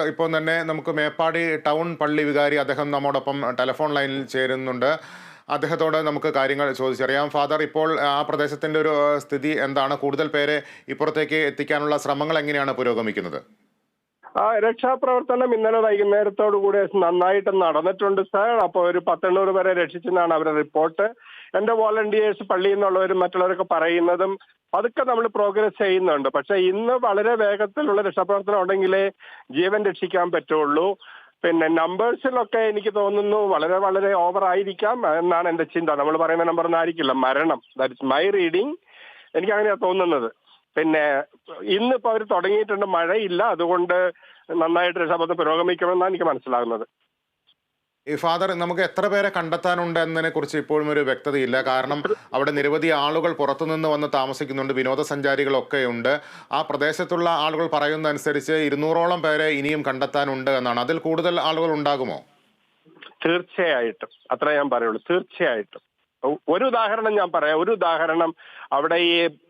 ഇപ്പോൾ തന്നെ നമുക്ക് മേപ്പാടി ടൗൺ പള്ളി വികാരി അദ്ദേഹം നമ്മോടൊപ്പം ടെലിഫോൺ ലൈനിൽ ചേരുന്നുണ്ട്. അദ്ദേഹത്തോട് നമുക്ക് കാര്യങ്ങൾ ചോദിച്ചറിയാം. ഫാദർ, ഇപ്പോൾ ആ പ്രദേശത്തിൻ്റെ ഒരു സ്ഥിതി എന്താണ്? കൂടുതൽ പേരെ ഇപ്പുറത്തേക്ക് എത്തിക്കാനുള്ള ശ്രമങ്ങൾ എങ്ങനെയാണ് പുരോഗമിക്കുന്നത്? രക്ഷാപ്രവർത്തനം ഇന്നലെ വൈകുന്നേരത്തോടു കൂടി നന്നായിട്ട് നടന്നിട്ടുണ്ട് സാർ. അപ്പോൾ ഒരു 1,800 പേരെ രക്ഷിച്ചെന്നാണ് അവരുടെ റിപ്പോർട്ട്. എന്റെ വോളണ്ടിയേഴ്സ് പള്ളിയിൽ നിന്നുള്ളവരും മറ്റുള്ളവരൊക്കെ പറയുന്നതും അതൊക്കെ നമ്മൾ പ്രോഗ്രസ് ചെയ്യുന്നുണ്ട്. പക്ഷെ ഇന്ന് വളരെ വേഗത്തിലുള്ള രക്ഷാപ്രവർത്തനം ഉണ്ടെങ്കിലേ ജീവൻ രക്ഷിക്കാൻ പറ്റുള്ളൂ. പിന്നെ നമ്പേഴ്സിലൊക്കെ എനിക്ക് തോന്നുന്നു വളരെ വളരെ ഓവർ ആയിരിക്കാം എന്നാണ് എന്റെ ചിന്ത. നമ്മൾ പറയുന്ന നമ്പർ ഒന്നും ആയിരിക്കില്ല മരണം. That is my reading. എനിക്ക് അങ്ങനെയാണ് തോന്നുന്നത്. പിന്നെ ഇന്നിപ്പോൾ അവർ തുടങ്ങിയിട്ടുണ്ട്, മഴയില്ല, അതുകൊണ്ട് നന്നായിട്ട് രക്ഷാപ്രവർത്തനം പുരോഗമിക്കുമെന്നാണ് എനിക്ക് മനസ്സിലാകുന്നത്. ഈ ഫാദർ, നമുക്ക് എത്ര പേരെ കണ്ടെത്താനുണ്ട് എന്നതിനെ കുറിച്ച് ഇപ്പോഴും ഒരു വ്യക്തതയില്ല. കാരണം അവിടെ നിരവധി ആളുകൾ പുറത്തുനിന്ന് വന്ന് താമസിക്കുന്നുണ്ട്, വിനോദസഞ്ചാരികളൊക്കെ ഉണ്ട്. ആ പ്രദേശത്തുള്ള ആളുകൾ പറയുന്നതനുസരിച്ച് 200ഓളം പേരെ ഇനിയും കണ്ടെത്താനുണ്ട് എന്നാണ്. അതിൽ കൂടുതൽ ആളുകൾ ഉണ്ടാകുമോ? തീർച്ചയായിട്ടും, അത്ര ഞാൻ പറയുള്ളൂ. തീർച്ചയായിട്ടും. ഒരു ഉദാഹരണം ഞാൻ പറയാം. ഒരു ഉദാഹരണം, അവിടെ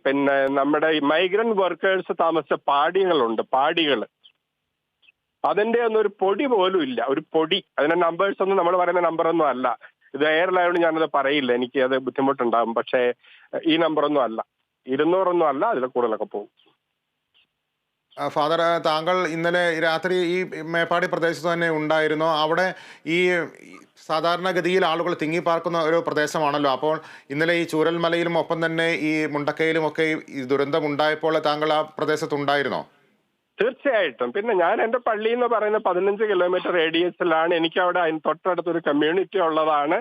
പിന്നെ നമ്മുടെ മൈഗ്രന്റ് വർക്കേഴ്സ് താമസിച്ച പാടികൾ, അതിന്റെ ഒന്നും ഒരു പൊടി പോലും ഇല്ല. ഒരു പൊടി. അതിന്റെ നമ്പേഴ്സ് ഒന്നും നമ്മൾ പറയുന്ന നമ്പറൊന്നും അല്ല. ഇത് എയറിലായതുകൊണ്ട് ഞാനത് പറയില്ല, എനിക്ക് അത് ബുദ്ധിമുട്ടുണ്ടാകും. പക്ഷേ ഈ നമ്പറൊന്നും അല്ല, 200 അല്ല, അതിൽ കൂടുതലൊക്കെ പോകും. ഫാദർ, താങ്കൾ ഇന്നലെ രാത്രി ഈ മേപ്പാടി പ്രദേശത്ത് തന്നെ ഉണ്ടായിരുന്നോ? അവിടെ ഈ സാധാരണഗതിയിൽ ആളുകൾ തിങ്ങിപ്പാർക്കുന്ന ഒരു പ്രദേശമാണല്ലോ. അപ്പോൾ ഇന്നലെ ഈ ചൂരൽമലയിലും ഒപ്പം തന്നെ ഈ മുണ്ടക്കയിലും ഒക്കെ ഈ ദുരന്തം ഉണ്ടായപ്പോൾ താങ്കൾ ആ പ്രദേശത്തുണ്ടായിരുന്നോ? തീർച്ചയായിട്ടും. പിന്നെ ഞാൻ എന്റെ പള്ളി എന്ന് പറയുന്ന 15 കിലോമീറ്റർ റേഡിയസിലാണ്. എനിക്ക് അവിടെ അതിന് തൊട്ടടുത്തൊരു കമ്മ്യൂണിറ്റി ഉള്ളതാണ്.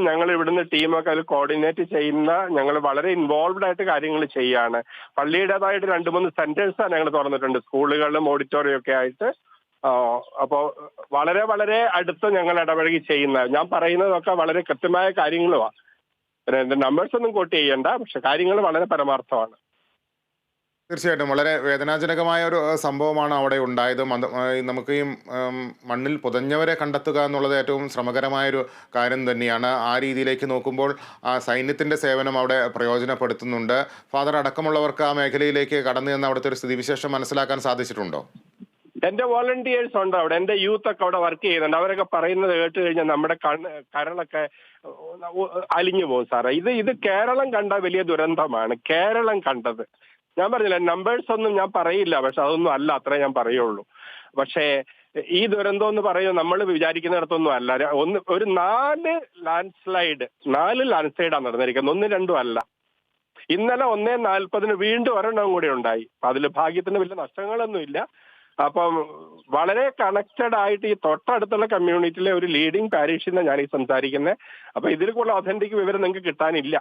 ഞങ്ങൾ ഇവിടുന്ന് ടീമൊക്കെ അതിൽ കോർഡിനേറ്റ് ചെയ്യുന്ന, ഞങ്ങൾ വളരെ ഇൻവോൾവ്ഡ് ആയിട്ട് കാര്യങ്ങൾ ചെയ്യാണ്. പള്ളിയുടേതായിട്ട് 2-3 സെന്റേഴ്സാണ് ഞങ്ങൾ തുറന്നിട്ടുണ്ട്, സ്കൂളുകളും ഓഡിറ്റോറിയം ഒക്കെ ആയിട്ട്. അപ്പോൾ വളരെ വളരെ അടുത്ത് ഞങ്ങൾ ഇടപഴകി ചെയ്യുന്ന, ഞാൻ പറയുന്നതൊക്കെ വളരെ കൃത്യമായ കാര്യങ്ങളുമാണ്. പിന്നെ എന്റെ നമ്പേഴ്സ് ഒന്നും കോട്ട് ചെയ്യണ്ട, പക്ഷെ കാര്യങ്ങൾ വളരെ പരമാർത്ഥമാണ്. തീർച്ചയായിട്ടും വളരെ വേദനാജനകമായ ഒരു സംഭവമാണ് അവിടെ ഉണ്ടായത്. നമുക്ക് ഈ മണ്ണിൽ പുതഞ്ഞവരെ കണ്ടെത്തുക എന്നുള്ളത് ഏറ്റവും ശ്രമകരമായൊരു കാര്യം തന്നെയാണ്. ആ രീതിയിലേക്ക് നോക്കുമ്പോൾ സൈന്യത്തിൻ്റെ സേവനം അവിടെ പ്രയോജനപ്പെടുത്തുന്നുണ്ട്. ഫാദർ അടക്കമുള്ളവർക്ക് ആ മേഖലയിലേക്ക് കടന്നു ചെന്ന് അവിടുത്തെ ഒരു സ്ഥിതിവിശേഷം മനസ്സിലാക്കാൻ സാധിച്ചിട്ടുണ്ടോ? എന്റെ വോളണ്ടിയേഴ്സ് ഉണ്ട് അവിടെ, എന്റെ യൂത്ത് ഒക്കെ അവിടെ വർക്ക് ചെയ്യുന്നുണ്ട്. അവരൊക്കെ പറയുന്നത് കേട്ട് കഴിഞ്ഞാൽ നമ്മുടെ കരളൊക്കെ അലിഞ്ഞു പോകും സാറേ. ഇത് കേരളം കണ്ട വലിയ ദുരന്തമാണ്, കേരളം കണ്ടത്. ഞാൻ പറഞ്ഞില്ല, നമ്പേഴ്സ് ഒന്നും ഞാൻ പറയില്ല, പക്ഷെ അതൊന്നും അല്ല, അത്രേ ഞാൻ പറയുള്ളൂ. പക്ഷേ ഈ ദുരന്തം എന്ന് പറയുന്നത് നമ്മൾ വിചാരിക്കുന്നിടത്തൊന്നും അല്ല. ഒരു 4 ലാൻഡ് സ്ലൈഡാണ് നടന്നിരിക്കുന്നത്, 1-2 അല്ല. ഇന്നലെ 1:40 വീണ്ടും ഒരെണ്ണം കൂടി ഉണ്ടായി. അതിൽ ഭാഗ്യത്തിന് വലിയ നഷ്ടങ്ങളൊന്നും ഇല്ല. അപ്പം വളരെ കണക്റ്റഡ് ആയിട്ട് ഈ തൊട്ടടുത്തുള്ള കമ്മ്യൂണിറ്റിയിലെ ഒരു ലീഡിങ് പാരീഷിൽ നിന്ന് ഞാൻ ഈ സംസാരിക്കുന്നത്. അപ്പൊ ഇതിൽ കൂടുതൽ ഒതന്റിക് വിവരം നിങ്ങൾക്ക് കിട്ടാനില്ല.